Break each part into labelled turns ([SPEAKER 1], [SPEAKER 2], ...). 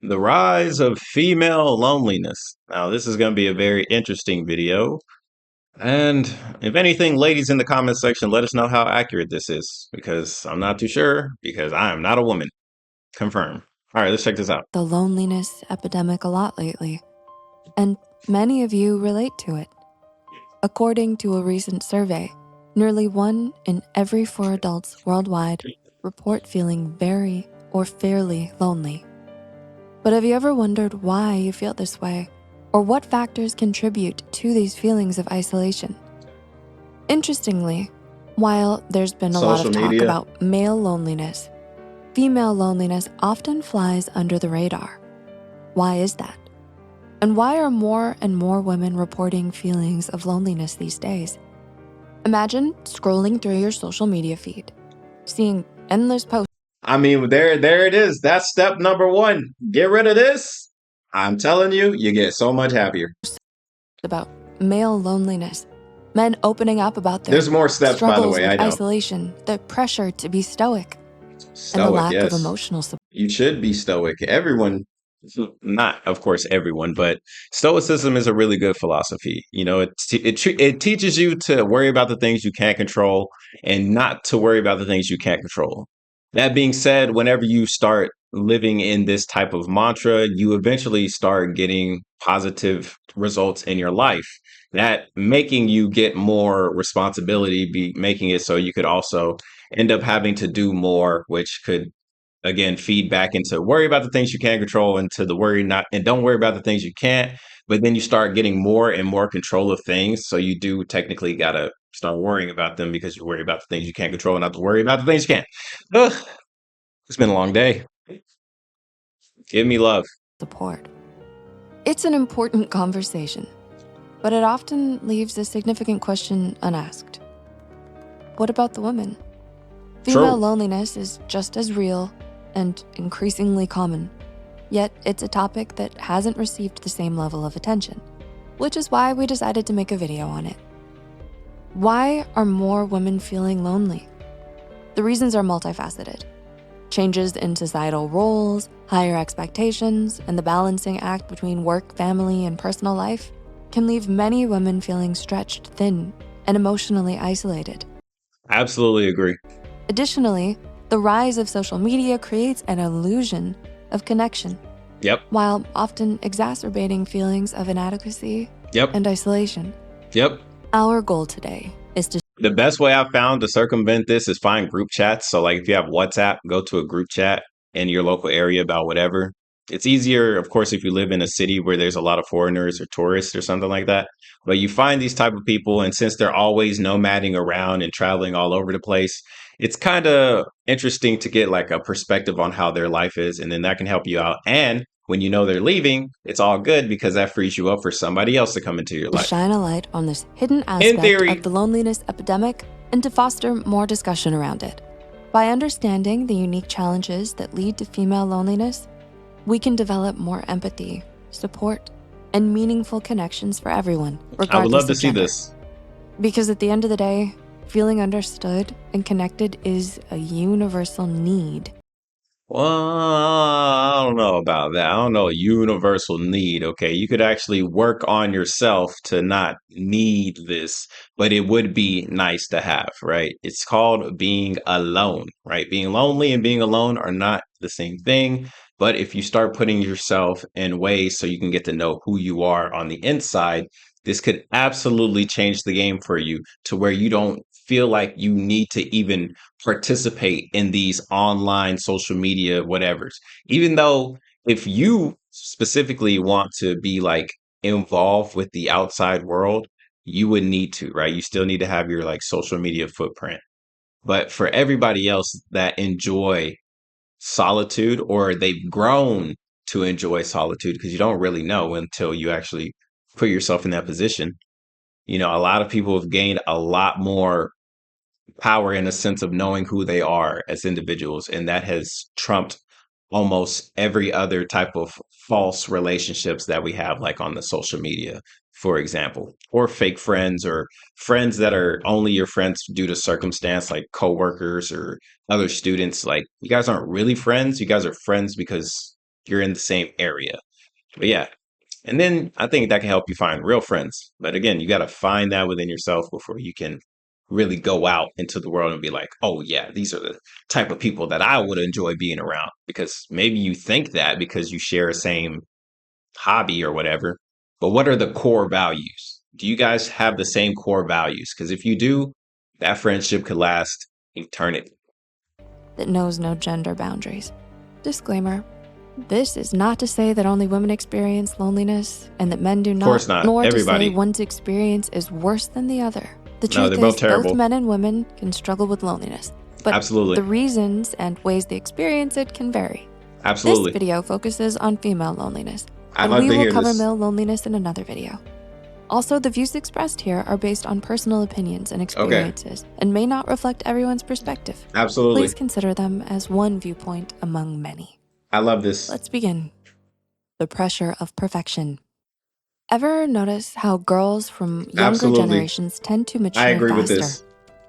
[SPEAKER 1] The rise of female loneliness. Now, this is going to be a very interesting video. And if anything, ladies in the comment section, let us know how accurate this is because I'm not too sure because I am not a woman. Confirm. All right, let's check this out.
[SPEAKER 2] The loneliness epidemic a lot lately, and many of you relate to it. According to a recent survey, nearly 1 in every 4 adults worldwide report feeling very or fairly lonely. But have you ever wondered why you feel this way, or what factors contribute to these feelings of isolation? Interestingly, while there's been a lot of
[SPEAKER 1] Social
[SPEAKER 2] talk
[SPEAKER 1] media.
[SPEAKER 2] about male loneliness, female loneliness often flies under the radar. Why is that? And why are more and more women reporting feelings of loneliness these days? Imagine scrolling through your social media feed, seeing endless posts
[SPEAKER 1] I mean, there it is. That's step number one. Get rid of this. I'm telling you, you get so much happier.
[SPEAKER 2] about male loneliness, men opening up about their
[SPEAKER 1] There's more steps, by the
[SPEAKER 2] struggles
[SPEAKER 1] way. I
[SPEAKER 2] with
[SPEAKER 1] know.
[SPEAKER 2] isolation, the pressure to be stoic, and the
[SPEAKER 1] Stoic,
[SPEAKER 2] lack of
[SPEAKER 1] yes.
[SPEAKER 2] emotional support.
[SPEAKER 1] You should be stoic. Everyone, not of course everyone, but stoicism is a really good philosophy. You know, it teaches you to worry about the things you can't control and not to worry about the things you can't control. That being said, whenever you start living in this type of mantra, you eventually start getting positive results in your life. That making you get more responsibility, be making it so you could also end up having to do more, which could again feed back into worry about the things you can control into the worry not and don't worry about the things you can't, but then you start getting more and more control of things, so you do technically gotta start worrying about them because you worry about the things you can't control and not to worry about the things you can't. Ugh, it's been a long day. Give me love.
[SPEAKER 2] It's an important conversation, but it often leaves a significant question unasked. What about the women? Female
[SPEAKER 1] True.
[SPEAKER 2] loneliness is just as real and increasingly common, yet it's a topic that hasn't received the same level of attention, which is why we decided to make a video on it. Why are more women feeling lonely? The reasons are multifaceted. Changes in societal roles, higher expectations, and the balancing act between work, family, and personal life can leave many women feeling stretched thin and emotionally isolated.
[SPEAKER 1] Absolutely agree.
[SPEAKER 2] Additionally, the rise of social media creates an illusion of connection,
[SPEAKER 1] Yep.
[SPEAKER 2] while often exacerbating feelings of inadequacy
[SPEAKER 1] Yep.
[SPEAKER 2] and isolation.
[SPEAKER 1] Yep.
[SPEAKER 2] Our goal today is to
[SPEAKER 1] The best way I've found to circumvent this is find group chats. So, like, if you have WhatsApp, go to a group chat in your local area about whatever. It's easier, of course, if you live in a city where there's a lot of foreigners or tourists or something like that. But you find these type of people, and since they're always nomading around and traveling all over the place, it's kind of interesting to get like a perspective on how their life is, and then that can help you out. And when you know they're leaving, it's all good because that frees you up for somebody else to come into your life.
[SPEAKER 2] shine a light on this hidden
[SPEAKER 1] In
[SPEAKER 2] aspect
[SPEAKER 1] theory,
[SPEAKER 2] of the loneliness epidemic and to foster more discussion around it. By understanding the unique challenges that lead to female loneliness, we can develop more empathy, support, and meaningful connections for everyone,
[SPEAKER 1] I would love
[SPEAKER 2] regardless
[SPEAKER 1] to
[SPEAKER 2] of
[SPEAKER 1] see
[SPEAKER 2] gender.
[SPEAKER 1] this.
[SPEAKER 2] Because at the end of the day, feeling understood and connected is a universal need.
[SPEAKER 1] Well, I don't know about that. I don't know a universal need. Okay, you could actually work on yourself to not need this, but it would be nice to have, right? It's called being alone, right? Being lonely and being alone are not the same thing. But if you start putting yourself in ways so you can get to know who you are on the inside, this could absolutely change the game for you to where you don't feel like you need to even participate in these online social media whatevers. Even though if you specifically want to be like involved with the outside world, you would need to, right? You still need to have your like social media footprint. But for everybody else that enjoy solitude or they've grown to enjoy solitude, because you don't really know until you actually put yourself in that position. You know, a lot of people have gained a lot more power in a sense of knowing who they are as individuals. And that has trumped almost every other type of false relationships that we have, like on the social media, for example, or fake friends or friends that are only your friends due to circumstance, like coworkers or other students. Like, you guys aren't really friends. You guys are friends because you're in the same area. But yeah, and then I think that can help you find real friends. But again, you got to find that within yourself before you can really go out into the world and be like, oh, yeah, these are the type of people that I would enjoy being around. Because maybe you think that because you share a same hobby or whatever. But what are the core values? Do you guys have the same core values? Because if you do, that friendship could last eternity.
[SPEAKER 2] That knows no gender boundaries. Disclaimer. This is not to say that only women experience loneliness and that men do
[SPEAKER 1] Of
[SPEAKER 2] not,
[SPEAKER 1] course not.
[SPEAKER 2] nor to say
[SPEAKER 1] Everybody.
[SPEAKER 2] one's experience is worse than the other. The
[SPEAKER 1] No,
[SPEAKER 2] truth
[SPEAKER 1] they're both
[SPEAKER 2] is,
[SPEAKER 1] terrible.
[SPEAKER 2] both men and women can struggle with loneliness, but
[SPEAKER 1] Absolutely.
[SPEAKER 2] the reasons and ways they experience it can vary.
[SPEAKER 1] Absolutely.
[SPEAKER 2] This video focuses on female loneliness,
[SPEAKER 1] I'd
[SPEAKER 2] and
[SPEAKER 1] love
[SPEAKER 2] we
[SPEAKER 1] to
[SPEAKER 2] will
[SPEAKER 1] hear
[SPEAKER 2] cover
[SPEAKER 1] this.
[SPEAKER 2] male loneliness in another video. Also, the views expressed here are based on personal opinions and experiences and may not reflect everyone's perspective.
[SPEAKER 1] Absolutely.
[SPEAKER 2] Please consider them as one viewpoint among many.
[SPEAKER 1] I love this.
[SPEAKER 2] Let's begin. The pressure of perfection. Ever notice how girls from younger
[SPEAKER 1] Absolutely.
[SPEAKER 2] generations tend to mature
[SPEAKER 1] I agree with
[SPEAKER 2] faster?
[SPEAKER 1] this.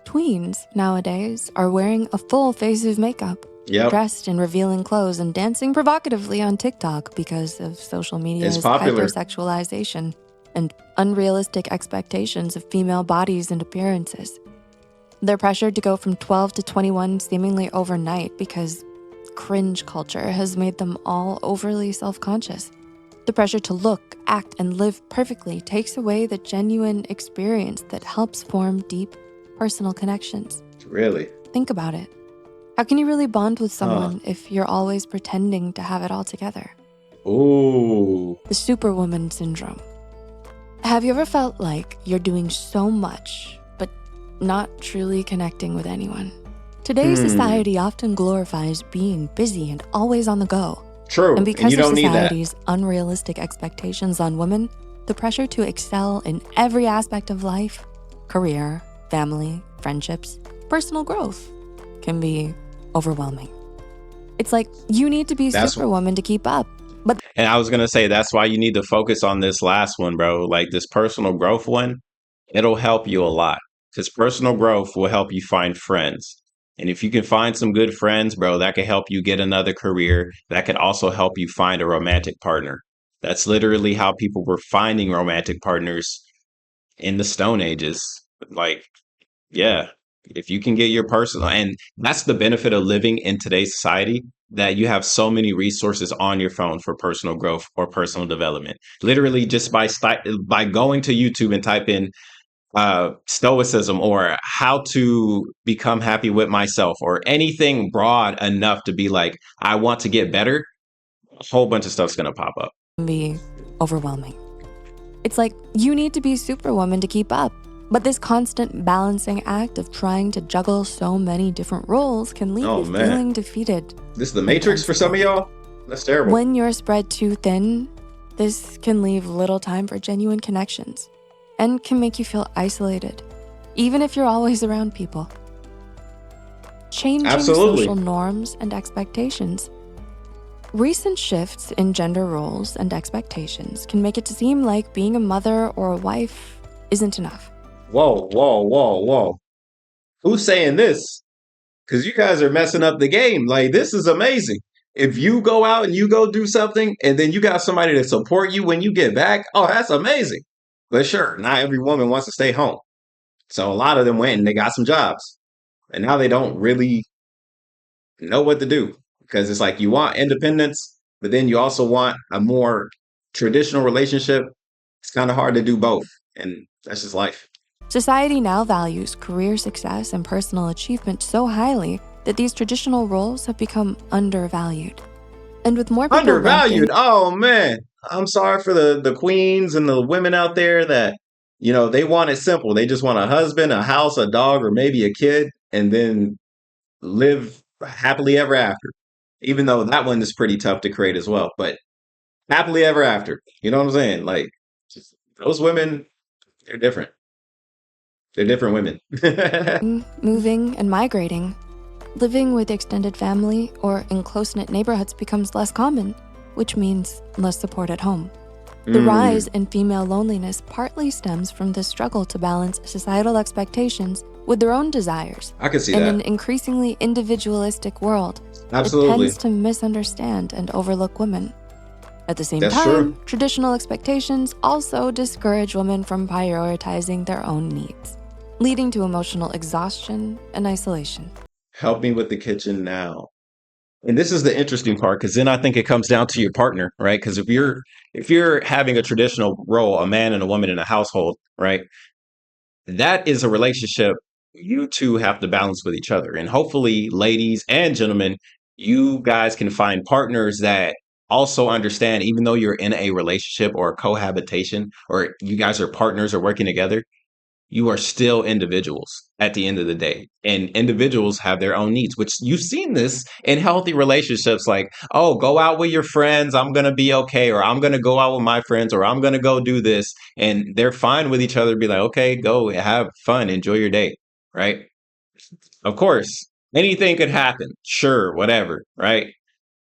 [SPEAKER 2] Tweens nowadays are wearing a full face of makeup,
[SPEAKER 1] Yep.
[SPEAKER 2] dressed in revealing clothes and dancing provocatively on TikTok because of social media's
[SPEAKER 1] popular.
[SPEAKER 2] hypersexualization and unrealistic expectations of female bodies and appearances. They're pressured to go from 12 to 21 seemingly overnight because cringe culture has made them all overly self-conscious. The pressure to look, act, and live perfectly takes away the genuine experience that helps form deep personal connections.
[SPEAKER 1] Really?
[SPEAKER 2] Think about it. How can you really bond with someone if you're always pretending to have it all together?
[SPEAKER 1] Ooh.
[SPEAKER 2] The superwoman syndrome. Have you ever felt like you're doing so much, but not truly connecting with anyone? Today's society often glorifies being busy and always on the go.
[SPEAKER 1] True.
[SPEAKER 2] And because
[SPEAKER 1] you
[SPEAKER 2] of
[SPEAKER 1] don't need that.
[SPEAKER 2] society's unrealistic expectations on women, the pressure to excel in every aspect of life, career, family, friendships, personal growth, can be overwhelming. It's like you need to be superwoman to keep up. But
[SPEAKER 1] And I was going to say, that's why you need to focus on this last one, bro. Like this personal growth one, it'll help you a lot because personal growth will help you find friends. And if you can find some good friends, bro, that can help you get another career. That can also help you find a romantic partner. That's literally how people were finding romantic partners in the Stone Ages. Like, yeah, if you can get your personal, and that's the benefit of living in today's society, that you have so many resources on your phone for personal growth or personal development. Literally, just by going to YouTube and type in stoicism or how to become happy with myself or anything broad enough to be like, I want to get better, a whole bunch of stuff's gonna pop up.
[SPEAKER 2] Be overwhelming. It's like you need to be superwoman to keep up. But this constant balancing act of trying to juggle so many different roles can leave you feeling defeated.
[SPEAKER 1] This is the Matrix for some of y'all? That's terrible.
[SPEAKER 2] When you're spread too thin, this can leave little time for genuine connections and can make you feel isolated, even if you're always around people. Changing social norms and expectations. Recent shifts in gender roles and expectations can make it seem like being a mother or a wife isn't enough.
[SPEAKER 1] Whoa. Who's saying this? Because you guys are messing up the game. Like, this is amazing. If you go out and you go do something and then you got somebody to support you when you get back, oh, that's amazing. But sure, not every woman wants to stay home. So a lot of them went and they got some jobs. And now they don't really know what to do. Because it's like you want independence, but then you also want a more traditional relationship. It's kind of hard to do both. And that's just life.
[SPEAKER 2] Society now values career success and personal achievement so highly that these traditional roles have become undervalued. And with more people
[SPEAKER 1] undervalued, oh man, I'm sorry for the queens and the women out there that, you know, they want it simple. They just want a husband, a house, a dog, or maybe a kid, and then live happily ever after. Even though that one is pretty tough to create as well, but happily ever after. You know what I'm saying? Like, those women, they're different. They're different women.
[SPEAKER 2] Moving and migrating, living with extended family or in close-knit neighborhoods becomes less common, which means less support at home. The rise in female loneliness partly stems from the struggle to balance societal expectations with their own desires.
[SPEAKER 1] I can see
[SPEAKER 2] in
[SPEAKER 1] that.
[SPEAKER 2] an increasingly individualistic world, It tends
[SPEAKER 1] Absolutely.
[SPEAKER 2] to misunderstand and overlook women. At the same
[SPEAKER 1] That's
[SPEAKER 2] time,
[SPEAKER 1] true.
[SPEAKER 2] traditional expectations also discourage women from prioritizing their own needs, leading to emotional exhaustion and isolation.
[SPEAKER 1] Help me with the kitchen now. And this is the interesting part because then I think it comes down to your partner, right? Because if you're having a traditional role, a man and a woman in a household, right? That is a relationship you two have to balance with each other. And hopefully, ladies and gentlemen, you guys can find partners that also understand, even though you're in a relationship or a cohabitation, or you guys are partners or working together, you are still individuals at the end of the day. And individuals have their own needs, which you've seen this in healthy relationships like, oh, go out with your friends. I'm going to be okay. Or I'm going to go out with my friends. Or I'm going to go do this. And they're fine with each other. Be like, okay, go have fun. Enjoy your day. Right. Of course, anything could happen. Sure. Whatever. Right.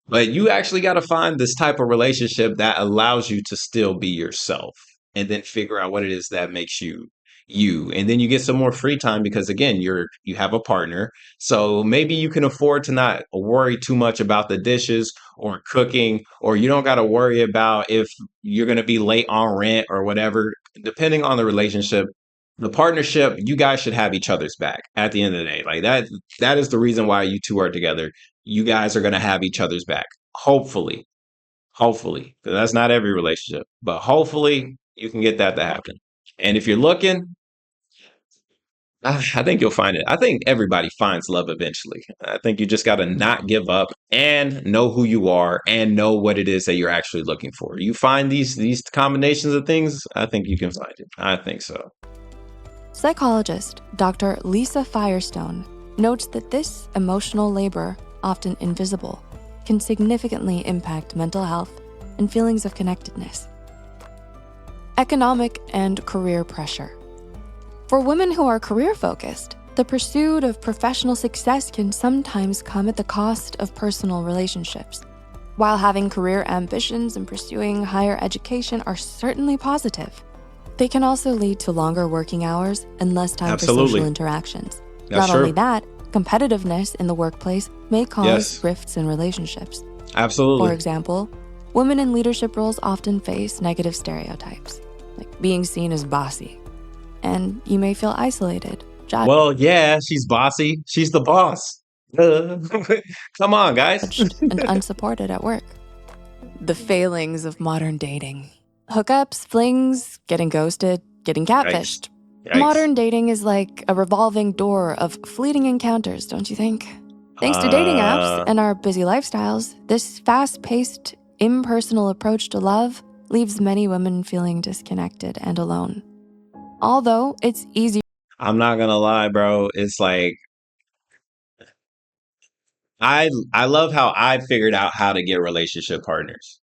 [SPEAKER 1] But you actually got to find this type of relationship that allows you to still be yourself and then figure out what it is that makes you you. And then you get some more free time because again, you have a partner. So maybe you can afford to not worry too much about the dishes or cooking, or you don't got to worry about if you're going to be late on rent or whatever. Depending on the relationship, the partnership, you guys should have each other's back at the end of the day. Like that is the reason why you two are together. You guys are going to have each other's back. Hopefully, because that's not every relationship, but hopefully you can get that to happen. And if you're looking, I think you'll find it. I think everybody finds love eventually. I think you just got to not give up and know who you are and know what it is that you're actually looking for. You find these combinations of things, I think you can find it. I think so.
[SPEAKER 2] Psychologist Dr. Lisa Firestone notes that this emotional labor, often invisible, can significantly impact mental health and feelings of connectedness. Economic and career pressure. For women who are career-focused, the pursuit of professional success can sometimes come at the cost of personal relationships. While having career ambitions and pursuing higher education are certainly positive, they can also lead to longer working hours and less time for social
[SPEAKER 1] Absolutely.
[SPEAKER 2] interactions.
[SPEAKER 1] That's
[SPEAKER 2] Not only
[SPEAKER 1] true.
[SPEAKER 2] that, competitiveness in the workplace may cause
[SPEAKER 1] Yes,
[SPEAKER 2] rifts in relationships. For
[SPEAKER 1] absolutely.
[SPEAKER 2] example, women in leadership roles often face negative stereotypes, like being seen as bossy, and you may feel isolated,
[SPEAKER 1] Well, yeah, she's bossy. She's the boss. Uh, Come on, guys.
[SPEAKER 2] judged, and unsupported at work. The failings of modern dating. Hookups, flings, getting ghosted, getting
[SPEAKER 1] Yikes.
[SPEAKER 2] catfished.
[SPEAKER 1] Yikes.
[SPEAKER 2] Modern dating is like a revolving door of fleeting encounters, don't you think? Thanks to dating apps
[SPEAKER 1] Uh,
[SPEAKER 2] and our busy lifestyles, this fast-paced, impersonal approach to love leaves many women feeling disconnected and alone. Although it's easier
[SPEAKER 1] I'm not gonna lie, bro. It's like I love how I figured out how to get relationship partners.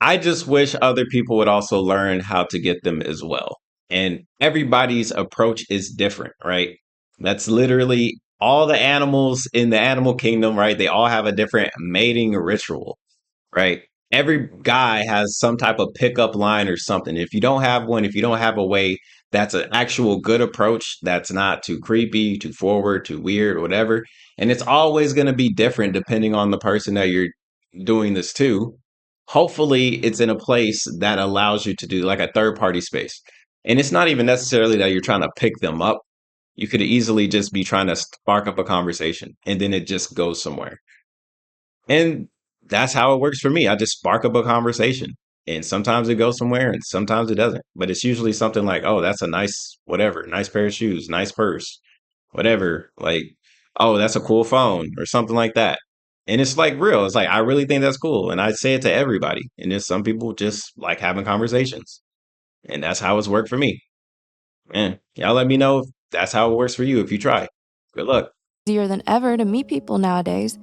[SPEAKER 1] I just wish other people would also learn how to get them as well. And everybody's approach is different, right? That's literally all the animals in the animal kingdom, right? They all have a different mating ritual, right? Every guy has some type of pickup line or something. If you don't have one, if you don't have a way that's an actual good approach, that's not too creepy, too forward, too weird, whatever. And it's always going to be different depending on the person that you're doing this to. Hopefully, it's in a place that allows you to do like a third party space. And it's not even necessarily that you're trying to pick them up. You could easily just be trying to spark up a conversation and then it just goes somewhere. And that's how it works for me. I just spark up a conversation. And sometimes it goes somewhere and sometimes it doesn't. But it's usually something like, oh, that's a nice, whatever, nice pair of shoes, nice purse, whatever. Like, oh, that's a cool phone or something like that. And it's like real. It's like, I really think that's cool. And I say it to everybody. And then some people just like having conversations. And that's how it's worked for me. Man, y'all let me know if that's how it works for you if you try. Good luck.
[SPEAKER 2] than ever to meet people nowadays,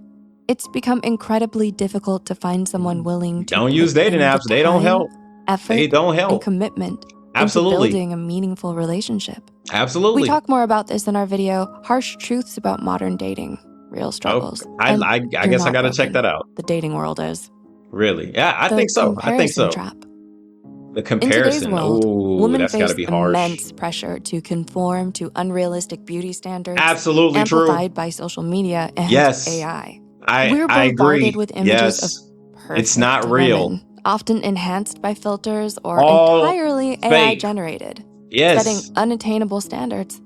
[SPEAKER 2] it's become incredibly difficult to find someone willing to
[SPEAKER 1] Don't
[SPEAKER 2] put
[SPEAKER 1] use dating
[SPEAKER 2] in the
[SPEAKER 1] apps. They don't
[SPEAKER 2] time,
[SPEAKER 1] help. They
[SPEAKER 2] effort,
[SPEAKER 1] don't
[SPEAKER 2] and
[SPEAKER 1] help.
[SPEAKER 2] commitment into
[SPEAKER 1] Absolutely.
[SPEAKER 2] building a meaningful relationship. We
[SPEAKER 1] Absolutely.
[SPEAKER 2] talk more about this in our video, Harsh Truths About Modern Dating, Real
[SPEAKER 1] Oh,
[SPEAKER 2] Struggles. And
[SPEAKER 1] I
[SPEAKER 2] you're
[SPEAKER 1] guess I
[SPEAKER 2] not
[SPEAKER 1] gotta check
[SPEAKER 2] broken.
[SPEAKER 1] that out.
[SPEAKER 2] The dating world is.
[SPEAKER 1] Really? Yeah, I
[SPEAKER 2] The
[SPEAKER 1] think so. I think
[SPEAKER 2] comparison
[SPEAKER 1] so.
[SPEAKER 2] trap.
[SPEAKER 1] The
[SPEAKER 2] In today's
[SPEAKER 1] comparison.
[SPEAKER 2] world,
[SPEAKER 1] Oh,
[SPEAKER 2] women
[SPEAKER 1] that's got to
[SPEAKER 2] face
[SPEAKER 1] be harsh.
[SPEAKER 2] immense pressure to conform to unrealistic beauty standards,
[SPEAKER 1] Absolutely true.
[SPEAKER 2] amplified by social media and
[SPEAKER 1] Yes,
[SPEAKER 2] AI. We're
[SPEAKER 1] I
[SPEAKER 2] bombarded
[SPEAKER 1] agree.
[SPEAKER 2] with images of
[SPEAKER 1] Yes. It's
[SPEAKER 2] perfect
[SPEAKER 1] not real.
[SPEAKER 2] women, often enhanced by filters or
[SPEAKER 1] All
[SPEAKER 2] entirely AI
[SPEAKER 1] fake.
[SPEAKER 2] generated, setting
[SPEAKER 1] Yes.
[SPEAKER 2] unattainable standards.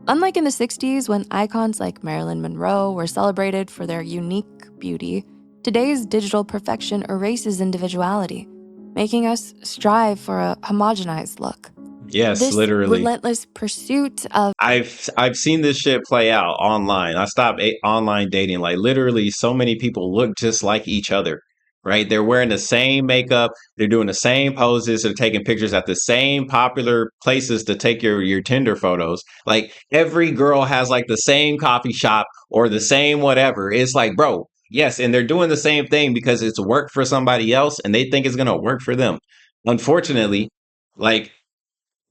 [SPEAKER 2] Unlike in the 60s, when icons like Marilyn Monroe were celebrated for their unique beauty, today's digital perfection erases individuality, making us strive for a homogenized look.
[SPEAKER 1] Yes,
[SPEAKER 2] This
[SPEAKER 1] literally.
[SPEAKER 2] relentless pursuit of
[SPEAKER 1] I've seen this shit play out online. I stopped online dating. Like literally, so many people look just like each other. Right? They're wearing the same makeup. They're doing the same poses. They're taking pictures at the same popular places to take your Tinder photos. Like every girl has like the same coffee shop or the same whatever. It's like, bro, yes, and they're doing the same thing because it's worked for somebody else and they think it's gonna work for them. Unfortunately, like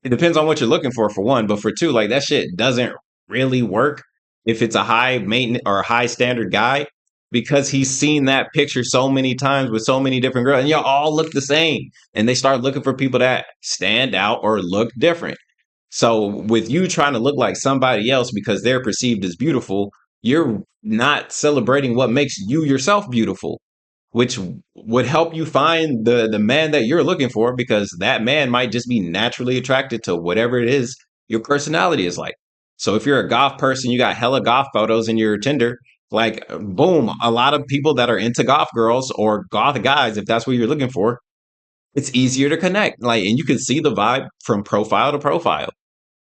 [SPEAKER 1] it depends on what you're looking for one, but for two, like that shit doesn't really work if it's a high maintenance or high standard guy because he's seen that picture so many times with so many different girls and y'all all look the same and they start looking for people that stand out or look different. So with you trying to look like somebody else because they're perceived as beautiful, you're not celebrating what makes you yourself beautiful, which would help you find the man that you're looking for because that man might just be naturally attracted to whatever it is your personality is like. So if you're a goth person, you got hella goth photos in your Tinder, like boom, a lot of people that are into goth girls or goth guys, if that's what you're looking for, it's easier to connect. Like, and you can see the vibe from profile to profile.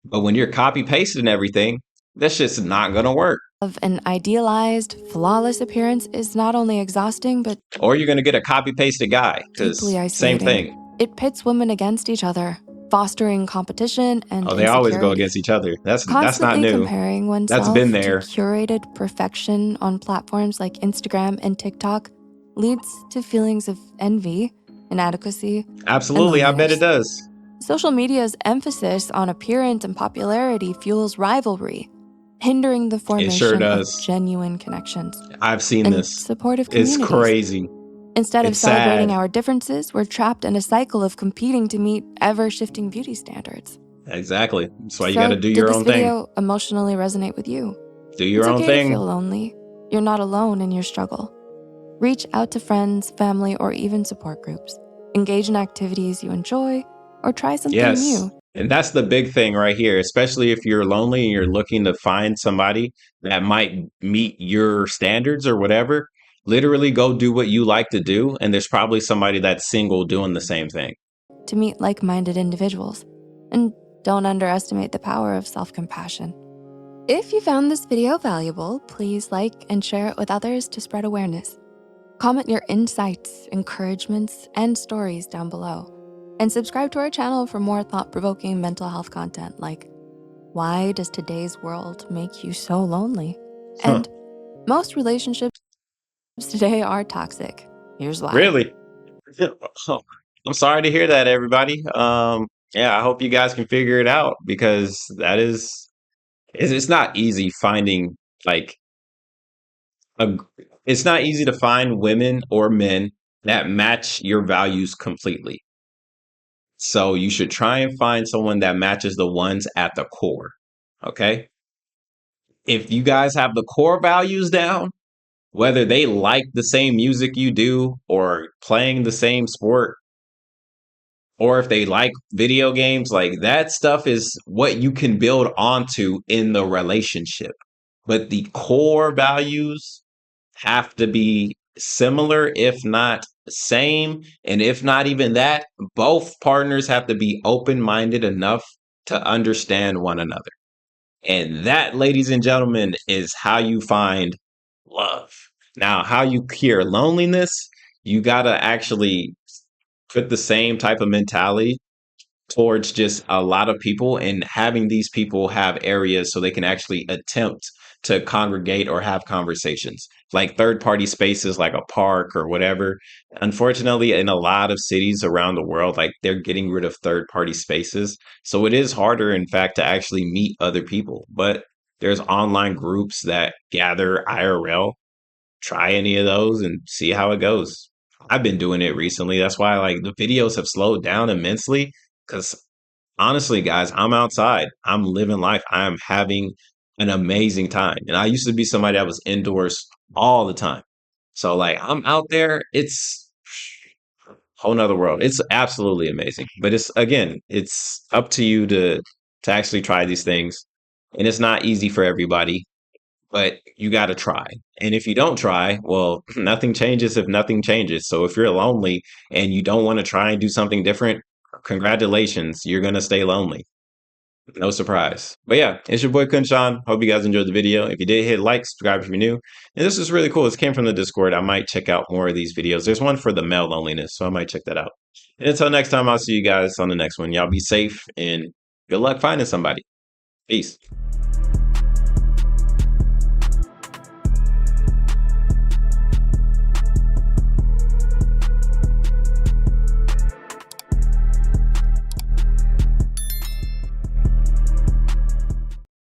[SPEAKER 1] But when you're copy pasting everything, that's just not gonna work.
[SPEAKER 2] an idealized, flawless appearance is not only exhausting, but
[SPEAKER 1] Or you're gonna get a copy pasted guy,
[SPEAKER 2] deeply
[SPEAKER 1] because same
[SPEAKER 2] isolating.
[SPEAKER 1] thing.
[SPEAKER 2] It pits women against each other, fostering competition and
[SPEAKER 1] Oh, they always go
[SPEAKER 2] insecurity.
[SPEAKER 1] against each other. That's not
[SPEAKER 2] Constantly
[SPEAKER 1] new.
[SPEAKER 2] comparing
[SPEAKER 1] That's been
[SPEAKER 2] oneself to
[SPEAKER 1] there.
[SPEAKER 2] curated perfection on platforms like Instagram and TikTok leads to feelings of envy, inadequacy, and
[SPEAKER 1] Absolutely, I bet it
[SPEAKER 2] loneliness.
[SPEAKER 1] does.
[SPEAKER 2] Social media's emphasis on appearance and popularity fuels rivalry, hindering the
[SPEAKER 1] It sure
[SPEAKER 2] formation of
[SPEAKER 1] does.
[SPEAKER 2] genuine connections
[SPEAKER 1] I've seen
[SPEAKER 2] and
[SPEAKER 1] this.
[SPEAKER 2] supportive
[SPEAKER 1] It's
[SPEAKER 2] communities.
[SPEAKER 1] crazy.
[SPEAKER 2] Instead of
[SPEAKER 1] It's
[SPEAKER 2] celebrating
[SPEAKER 1] sad.
[SPEAKER 2] our differences, we're trapped in a cycle of competing to meet ever-shifting beauty standards.
[SPEAKER 1] Exactly. That's why you got
[SPEAKER 2] So,
[SPEAKER 1] to do
[SPEAKER 2] did
[SPEAKER 1] your
[SPEAKER 2] this
[SPEAKER 1] own thing.
[SPEAKER 2] video emotionally resonate with you?
[SPEAKER 1] Do your
[SPEAKER 2] It's
[SPEAKER 1] own
[SPEAKER 2] okay to feel
[SPEAKER 1] thing.
[SPEAKER 2] lonely. You're not alone in your struggle. Reach out to friends, family, or even support groups. Engage in activities you enjoy, or try something
[SPEAKER 1] Yes.
[SPEAKER 2] new.
[SPEAKER 1] And that's the big thing right here, especially if you're lonely and you're looking to find somebody that might meet your standards or whatever. Literally go do what you like to do. And there's probably somebody that's single doing the same thing.
[SPEAKER 2] To meet like-minded individuals. And don't underestimate the power of self-compassion. If you found this video valuable, please like and share it with others to spread awareness. Comment your insights, encouragements, and stories down below. And subscribe to our channel for more thought-provoking mental health content like, why does today's world make you so lonely?
[SPEAKER 1] Huh.
[SPEAKER 2] And most relationships today are toxic. Here's why.
[SPEAKER 1] Really? Oh, I'm sorry to hear that, everybody. Yeah, I hope you guys can figure it out because that is it's not easy finding like a it's not easy to find women or men that match your values completely. So you should try and find someone that matches the ones at the core. Okay? If you guys have the core values down, whether they like the same music you do or playing the same sport or if they like video games, like that stuff is what you can build onto in the relationship. But the core values have to be similar, if not same. And if not even that, both partners have to be open minded enough to understand one another. And that, ladies and gentlemen, is how you find love. Now, how you cure loneliness, you got to actually put the same type of mentality towards just a lot of people and having these people have areas so they can actually attempt to congregate or have conversations like third party spaces like a park or whatever. Unfortunately, in a lot of cities around the world, like they're getting rid of third party spaces, so it is harder in fact to actually meet other people, but there's online groups that gather IRL. Try any of those and see how it goes. I've been doing it recently. That's why like the videos have slowed down immensely because honestly, guys, I'm outside. I'm living life. I am having an amazing time. And I used to be somebody that was indoors all the time. So like I'm out there, it's a whole nother world. It's absolutely amazing. But it's again, it's up to you to actually try these things. And it's not easy for everybody, but you got to try. And if you don't try, well, nothing changes if nothing changes. So if you're lonely and you don't want to try and do something different, congratulations, you're going to stay lonely. No surprise. But yeah, it's your boy KhunShawn. Hope you guys enjoyed the video. If you did, hit like, subscribe if you're new. And this is really cool. This came from the Discord. I might check out more of these videos. There's one for the male loneliness, so I might check that out. And until next time, I'll see you guys on the next one. Y'all be safe and good luck finding somebody. Peace.